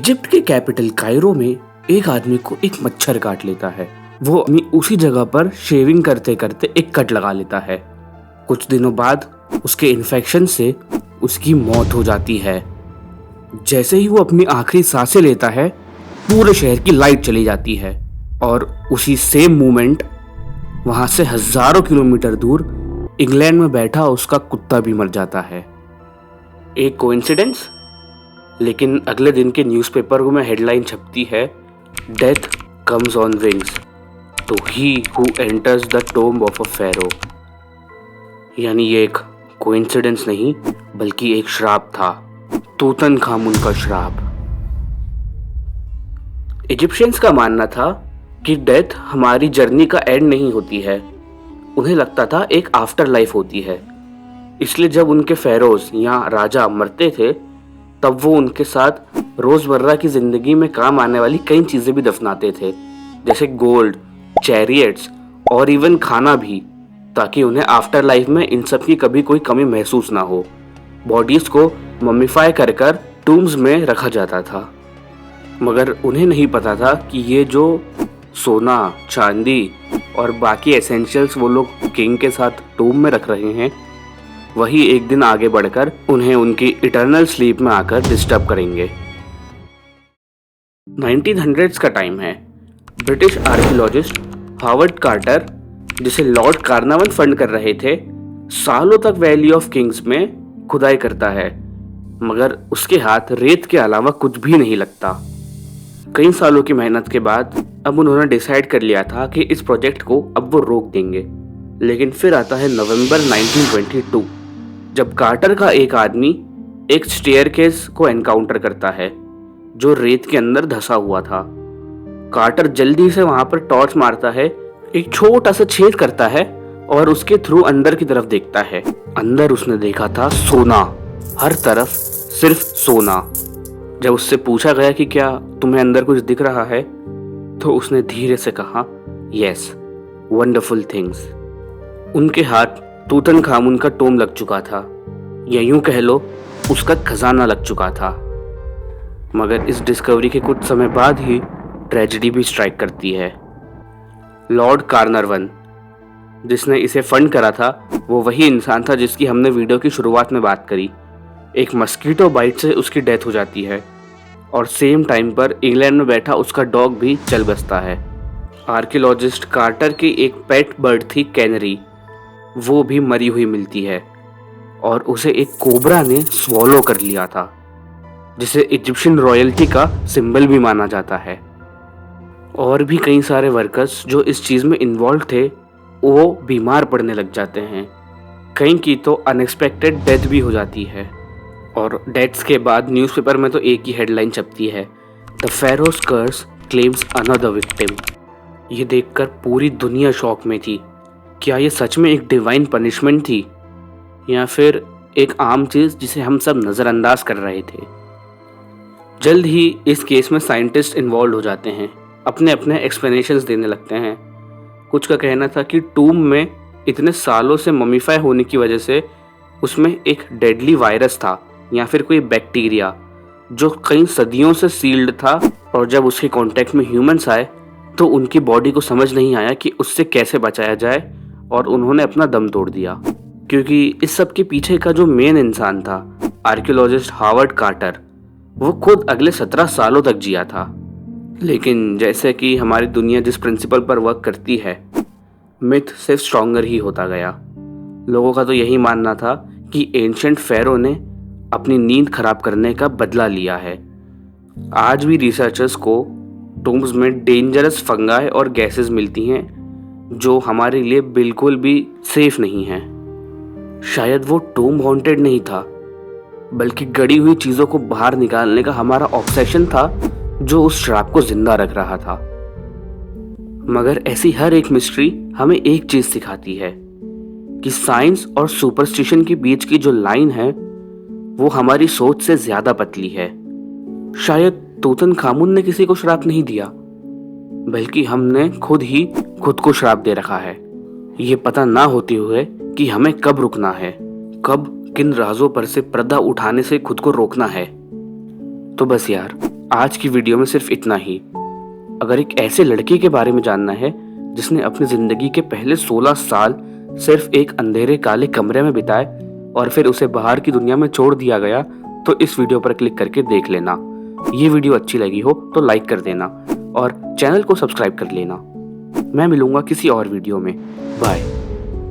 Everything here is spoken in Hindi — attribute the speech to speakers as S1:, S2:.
S1: इजिप्ट के कैपिटल कायरो में एक आदमी को एक मच्छर काट लेता है। वो अपनी उसी जगह पर शेविंग करते करते एक कट लगा लेता है। कुछ दिनों बाद उसके इन्फेक्शन से उसकी मौत हो जाती है। जैसे ही वो अपनी आखिरी सांसें लेता है, पूरे शहर की लाइट चली जाती है और उसी सेम मोमेंट वहां से हजारों किलोमीटर दूर इंग्लैंड में बैठा उसका कुत्ता भी मर जाता है। एक कोइंसिडेंस? लेकिन अगले दिन के न्यूज़पेपर में हेडलाइन छपती है, death comes on wings to he who enters the tomb of a pharaoh। यानी ये एक कोइंसिडेंस नहीं बल्कि एक श्राप था, तूतनखामुन का श्राप। इजिप्शियंस का मानना था कि डेथ हमारी जर्नी का एंड नहीं होती है। उन्हें लगता था एक आफ्टर लाइफ होती है। इसलिए जब उनके फेरोज या राजा मरते थे तब वो उनके साथ रोजमर्रा की जिंदगी में काम आने वाली कई चीजें भी दफनाते थे, जैसे गोल्ड, चैरियट्स और इवन खाना भी, ताकि उन्हें आफ्टर लाइफ में इन सब की कभी कोई कमी महसूस ना हो। बॉडीज को मम्मीफाई कर कर टूम्स में रखा जाता था, मगर उन्हें नहीं पता था कि ये जो सोना, चांदी और बाकी एसेंशियल्स वो लोग किंग के साथ टूम में रख रहे हैं, वही एक दिन आगे बढ़कर उन्हें उनकी इटर्नल स्लीप में आकर डिस्टर्ब करेंगे। 1900s का टाइम है। ब्रिटिश आर्कियोलॉजिस्ट हावर्ड कार्टर, जिसे लॉर्ड कार्नावन फंड कर रहे थे, सालों तक वैली ऑफ किंग्स में खुदाई करता है, मगर उसके हाथ रेत के अलावा कुछ भी नहीं लगता। कई सालों की मेहनत के बाद अब उन्होंने डिसाइड कर लिया था कि इस प्रोजेक्ट को अब वो रोक देंगे। लेकिन फिर आता है नवंबर 1922, जब कार्टर का एक आदमी एक स्टेयरकेस को एनकाउंटर करता है जो रेत के अंदर धंसा हुआ था। कार्टर जल्दी से वहां पर टॉर्च मारता है, एक छोटा सा छेद करता है और उसके थ्रू अंदर की तरफ देखता है। अंदर उसने देखा था सोना, हर तरफ सिर्फ सोना। जब उससे पूछा गया कि क्या तुम्हें अंदर कुछ दिख रहा है, तो उसने धीरे से कहा, यस, वंडरफुल थिंग्स। उनके हाथ तूतनखामुन का टोम लग चुका था, या यूं कह लो उसका खजाना लग चुका था। मगर इस डिस्कवरी के कुछ समय बाद ही ट्रेजेडी भी स्ट्राइक करती है। लॉर्ड कार्नरवन, जिसने इसे फंड करा था, वो वही इंसान था जिसकी हमने वीडियो की शुरुआत में बात करी। एक मस्कीटो बाइट से उसकी डेथ हो जाती है और सेम टाइम पर इंग्लैंड में बैठा उसका डॉग भी चल बसता है। आर्कियोलॉजिस्ट कार्टर की एक पेट बर्ड थी कैनरी, वो भी मरी हुई मिलती है और उसे एक कोबरा ने स्वॉलो कर लिया था, जिसे इजिप्शियन रॉयल्टी का सिंबल भी माना जाता है। और भी कई सारे वर्कर्स जो इस चीज़ में इन्वॉल्व थे वो बीमार पड़ने लग जाते हैं। कई की तो अनएक्सपेक्टेड डेथ भी हो जाती है और डेथ्स के बाद न्यूज़पेपर में तो एक ही हेडलाइन छपती है, the pharaoh's curse claims another victim। ये देखकर पूरी दुनिया शॉक में थी। क्या ये सच में एक डिवाइन पनिशमेंट थी या फिर एक आम चीज़ जिसे हम सब नज़रअंदाज कर रहे थे? जल्द ही इस केस में साइंटिस्ट इन्वॉल्व हो जाते हैं, अपने अपने एक्सप्लेनेशंस देने लगते हैं। कुछ का कहना था कि टूम में इतने सालों से ममीफाई होने की वजह से उसमें एक डेडली वायरस था या फिर कोई बैक्टीरिया जो कई सदियों से सील्ड था, और जब उसके कांटेक्ट में ह्यूमंस आए तो उनकी बॉडी को समझ नहीं आया कि उससे कैसे बचाया जाए और उन्होंने अपना दम तोड़ दिया। क्योंकि इस सब के पीछे का जो मेन इंसान था, आर्कियोलॉजिस्ट हावर्ड कार्टर, वो खुद अगले 17 सालों तक जिया था। लेकिन जैसे कि हमारी दुनिया जिस प्रिंसिपल पर वर्क करती है, मिथ सिर्फ स्ट्रॉन्गर ही होता गया। लोगों का तो यही मानना था कि एंशिएंट फेरो ने अपनी नींद खराब करने का बदला लिया है। आज भी रिसर्चर्स को टूम्स में डेंजरस फंगाई और गैसेस मिलती हैं जो हमारे लिए बिल्कुल भी सेफ नहीं है। शायद वो टूम हॉन्टेड नहीं था, बल्कि गड़ी हुई चीजों को बाहर निकालने का हमारा ऑब्सेशन था जो उस श्राप को जिंदा रख रहा था। मगर ऐसी हर एक मिस्ट्री हमें एक चीज सिखाती है कि साइंस और सुपरस्टिशन के बीच की जो लाइन है वो हमारी सोच से ज्यादा पतली है। शायद तूतनखामुन ने किसी को श्राप नहीं दिया, बल्कि हमने खुद ही खुद को श्राप दे रखा है, ये पता ना होते हुए कि हमें कब रुकना है, कब किन राजों पर से पर्दा उठाने से खुद को रोकना है। तो बस यार, आज की वीडियो में सिर्फ इतना ही। अगर एक ऐसे लड़के के बारे में जानना है जिसने अपनी ज़िंदगी के पहले 16 साल सिर्फ एक अंधेरे काले कमरे में बिताए और फिर उसे बाहर की दुनिया में छोड़ दिया गया, तो इस वीडियो पर क्लिक करके देख लेना। ये वीडियो अच्छी लगी हो तो लाइक कर देना और चैनल को सब्सक्राइब कर लेना। मैं मिलूंगा किसी और वीडियो में। बाय।